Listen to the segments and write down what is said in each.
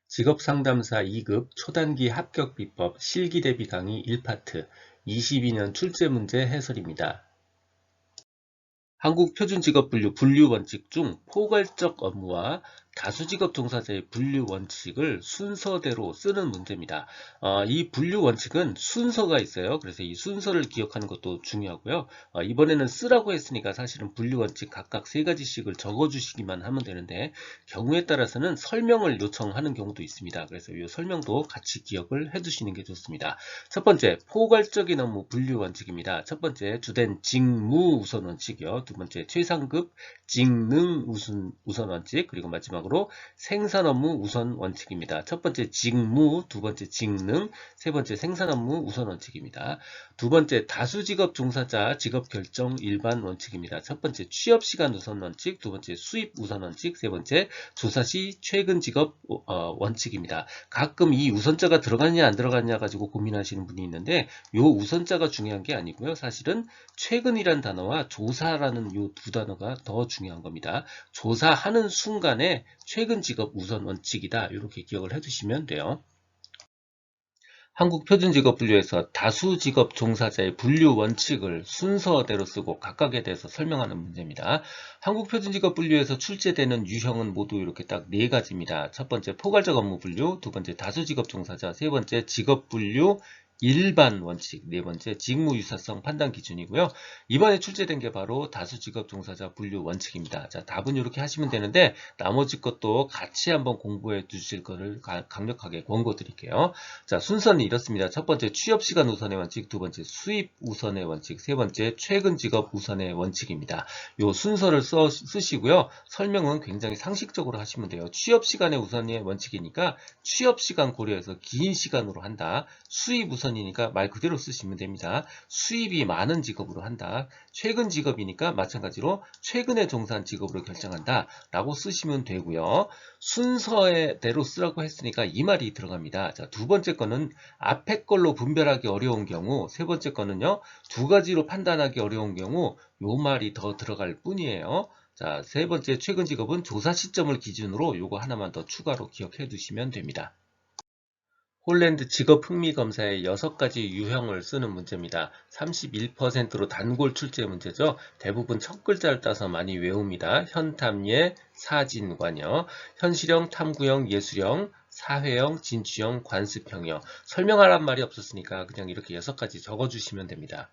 직업상담사 2급 초단기 합격 비법 실기 대비 강의 1파트 22년 출제 문제 해설입니다. 한국표준직업분류 분류원칙 중 포괄적 업무와 다수직업 종사자의 분류원칙을 순서대로 쓰는 문제입니다. 이 분류원칙은 순서가 있어요. 그래서 이 순서를 기억하는 것도 중요하고요. 이번에는 쓰라고 했으니까 사실은 분류원칙 각각 3가지씩을 적어주시기만 하면 되는데 경우에 따라서는 설명을 요청하는 경우도 있습니다. 그래서 이 설명도 같이 기억을 해두시는 게 좋습니다. 첫 번째, 포괄적인 업무 분류원칙입니다. 첫 번째, 주된 직무 우선원칙이요. 두 번째, 최상급 직능 우선원칙, 그리고 마지막으로 생산업무 우선원칙입니다. 첫 번째 직무, 두 번째 직능, 세 번째 생산업무 우선원칙입니다. 두 번째, 다수직업 종사자 직업결정 일반 원칙입니다. 첫 번째, 취업시간 우선원칙, 두 번째, 수입 우선원칙, 세 번째, 조사시 최근 직업 원칙입니다. 가끔 이 우선자가 들어갔냐 안 들어갔냐 가지고 고민하시는 분이 있는데 이 우선자가 중요한 게 아니고요. 사실은 최근이란 단어와 조사라는 이 두 단어가 더 중요한 겁니다. 조사하는 순간에 최근 직업 우선 원칙이다. 이렇게 기억을 해두시면 돼요. 한국표준직업분류에서 다수직업 종사자의 분류 원칙을 순서대로 쓰고 각각에 대해서 설명하는 문제입니다. 한국표준직업분류에서 출제되는 유형은 모두 이렇게 딱 4가지입니다. 첫 번째 포괄적 업무 분류, 두 번째 다수직업 종사자, 세 번째 직업분류 일반 원칙, 네 번째 직무 유사성 판단 기준이고요. 이번에 출제된 게 바로 다수직업 종사자 분류 원칙입니다. 자, 답은 이렇게 하시면 되는데 나머지 것도 같이 한번 공부해 두실 거를 강력하게 권고드릴게요. 자, 순서는 이렇습니다. 첫 번째 취업시간 우선의 원칙, 두 번째 수입 우선의 원칙, 세 번째 최근 직업 우선의 원칙입니다. 요 순서를 쓰시고요. 설명은 굉장히 상식적으로 하시면 돼요. 취업시간의 우선의 원칙이니까 취업시간 고려해서 긴 시간으로 한다. 수입 우선이니까 말 그대로 쓰시면 됩니다. 수입이 많은 직업으로 한다. 최근 직업이니까 마찬가지로 최근에 종사한 직업으로 결정한다. 라고 쓰시면 되고요. 순서대로 쓰라고 했으니까 이 말이 들어갑니다. 자, 두 번째 거는 앞에 걸로 분별하기 어려운 경우, 세 번째 거는요, 2가지로 판단하기 어려운 경우 요 말이 더 들어갈 뿐이에요. 자, 세 번째 최근 직업은 조사 시점을 기준으로 요거 하나만 더 추가로 기억해 두시면 됩니다. 홀랜드 직업 흥미 검사의 6가지 유형을 쓰는 문제입니다. 31%로 단골 출제 문제죠. 대부분 첫 글자를 따서 많이 외웁니다. 현탐예, 사진관여, 현실형, 탐구형, 예술형, 사회형, 진취형, 관습형이요. 설명하란 말이 없었으니까 그냥 이렇게 6가지 적어주시면 됩니다.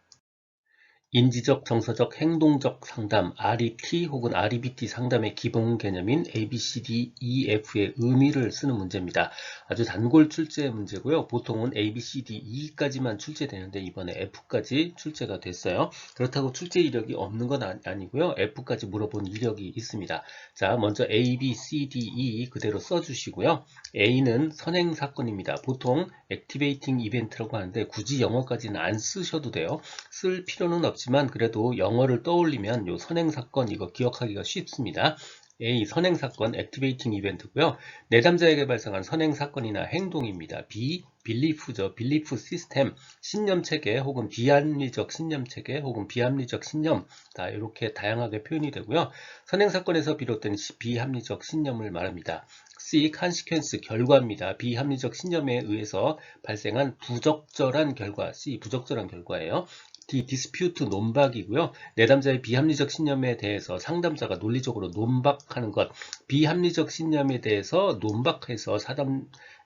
인지적, 정서적, 행동적 상담, RET 혹은 REBT 상담의 기본 개념인 A, B, C, D, E, F의 의미를 쓰는 문제입니다. 아주 단골 출제 문제고요. 보통은 A, B, C, D, E까지만 출제되는데 이번에 F까지 출제가 됐어요. 그렇다고 출제 이력이 없는 건 아니고요. F까지 물어본 이력이 있습니다. 자, 먼저 A, B, C, D, E 그대로 써주시고요. A는 선행사건입니다. 보통 액티베이팅 이벤트라고 하는데 굳이 영어까지는 안 쓰셔도 돼요. 쓸 필요는 없지만 그래도 영어를 떠올리면 요 선행사건 이거 기억하기가 쉽습니다. A. 선행사건 액티베이팅 이벤트고요. 내담자에게 발생한 선행사건이나 행동입니다. B. 빌리프죠. 빌리프 시스템, 신념체계 혹은 비합리적 신념체계 혹은 비합리적 신념 다 이렇게 다양하게 표현이 되고요. 선행사건에서 비롯된 비합리적 신념을 말합니다. C. 컨시퀀스 결과입니다. 비합리적 신념에 의해서 발생한 부적절한 결과. C. 부적절한 결과예요. D. 디스퓨트 논박이고요. 내담자의 비합리적 신념에 대해서 상담자가 논리적으로 논박하는 것. 비합리적 신념에 대해서 논박해서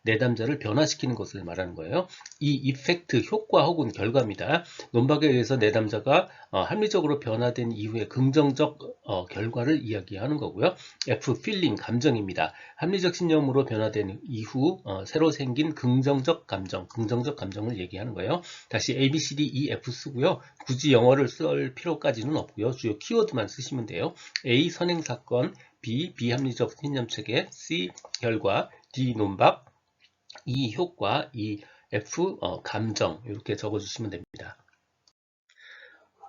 내담자를 변화시키는 것을 말하는 거예요. 이 이펙트 효과 혹은 결과입니다. 논박에 의해서 내담자가 합리적으로 변화된 이후에 긍정적 결과를 이야기하는 거고요. F. 필링 감정입니다. 합리적 신념으로 변화된 이후 새로 생긴 긍정적 감정을 얘기하는 거예요. 다시 A, B, C, D, E, F 쓰고요. 굳이 영어를 쓸 필요까지는 없고요. 주요 키워드만 쓰시면 돼요. A. 선행사건, B. 비합리적 신념체계, C. 결과, D. 논박, E. 효과, E. F. 감정 이렇게 적어주시면 됩니다.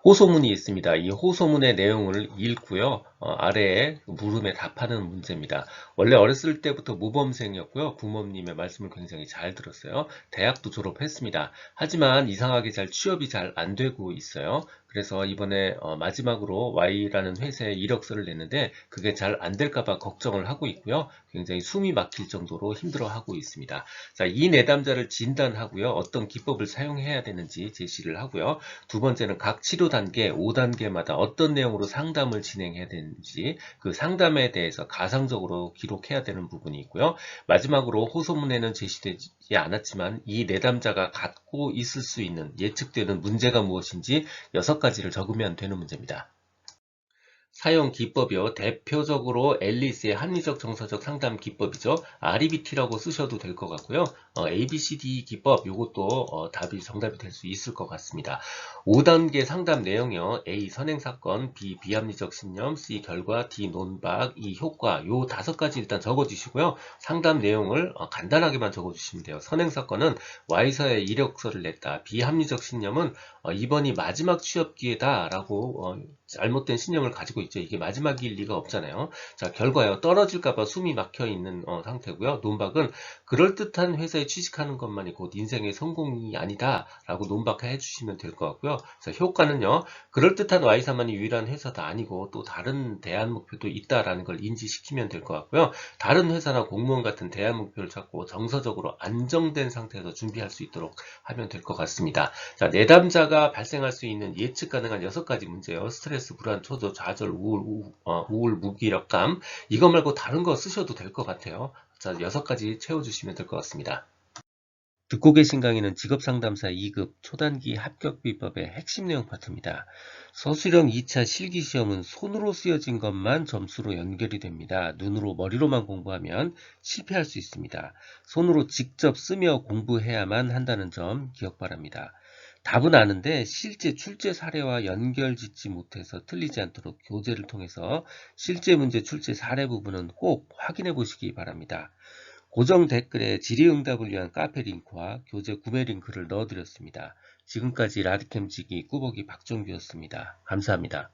호소문이 있습니다. 이 호소문의 내용을 읽고요. 아래에 물음에 답하는 문제입니다. 원래 어렸을 때부터 모범생이었고요. 부모님의 말씀을 굉장히 잘 들었어요. 대학도 졸업했습니다. 하지만 이상하게 취업이 잘 안 되고 있어요. 그래서 이번에 마지막으로 Y라는 회사에 이력서를 냈는데 그게 잘 안 될까봐 걱정을 하고 있고요. 굉장히 숨이 막힐 정도로 힘들어하고 있습니다. 자, 이 내담자를 진단하고요. 어떤 기법을 사용해야 되는지 제시를 하고요. 두 번째는 각 치료 단계, 5단계마다 어떤 내용으로 상담을 진행해야 되는지 그 상담에 대해서 가상적으로 기록해야 되는 부분이 있고요. 마지막으로 호소문에는 제시되지 않았지만 이 내담자가 갖고 있을 수 있는 예측되는 문제가 무엇인지 6가지를 적으면 되는 문제입니다. 사용 기법이요. 대표적으로 앨리스의 합리적 정서적 상담 기법이죠. REBT라고 쓰셔도 될 것 같고요. ABCD 기법 이것도 답이 정답이 될 수 있을 것 같습니다. 5단계 상담 내용이요. A. 선행사건, B. 비합리적 신념, C. 결과, D. 논박, E. 효과 요 5가지 일단 적어주시고요. 상담 내용을 간단하게만 적어주시면 돼요. 선행사건은 Y사에 이력서를 냈다. 비합리적 신념은 이번이 마지막 취업 기회다 라고 잘못된 신념을 가지고 있죠. 이게 마지막일 리가 없잖아요. 자, 결과요. 떨어질까봐 숨이 막혀 있는 상태고요. 논박은 그럴듯한 회사에 취직하는 것만이 곧 인생의 성공이 아니다 라고 논박해 주시면 될 것 같고요. 자, 효과는요. 그럴듯한 Y사만이 유일한 회사도 아니고 또 다른 대안 목표도 있다라는 걸 인지시키면 될 것 같고요. 다른 회사나 공무원 같은 대안 목표를 찾고 정서적으로 안정된 상태에서 준비할 수 있도록 하면 될 것 같습니다. 자, 내담자가 발생할 수 있는 예측 가능한 6가지 문제요. 스트레스, 불안, 초조, 좌절, 우울, 무기력감. 이거 말고 다른 거 쓰셔도 될 것 같아요. 자, 6가지 채워주시면 될 것 같습니다. 듣고 계신 강의는 직업상담사 2급 초단기 합격비법의 핵심 내용 파트입니다. 서술형 2차 실기시험은 손으로 쓰여진 것만 점수로 연결이 됩니다. 눈으로 머리로만 공부하면 실패할 수 있습니다. 손으로 직접 쓰며 공부해야만 한다는 점 기억 바랍니다. 답은 아는데 실제 출제 사례와 연결짓지 못해서 틀리지 않도록 교재를 통해서 실제 문제 출제 사례 부분은 꼭 확인해 보시기 바랍니다. 고정 댓글에 질의응답을 위한 카페 링크와 교재 구매 링크를 넣어드렸습니다. 지금까지 라디캠지기 꾸벅이 박정규였습니다. 감사합니다.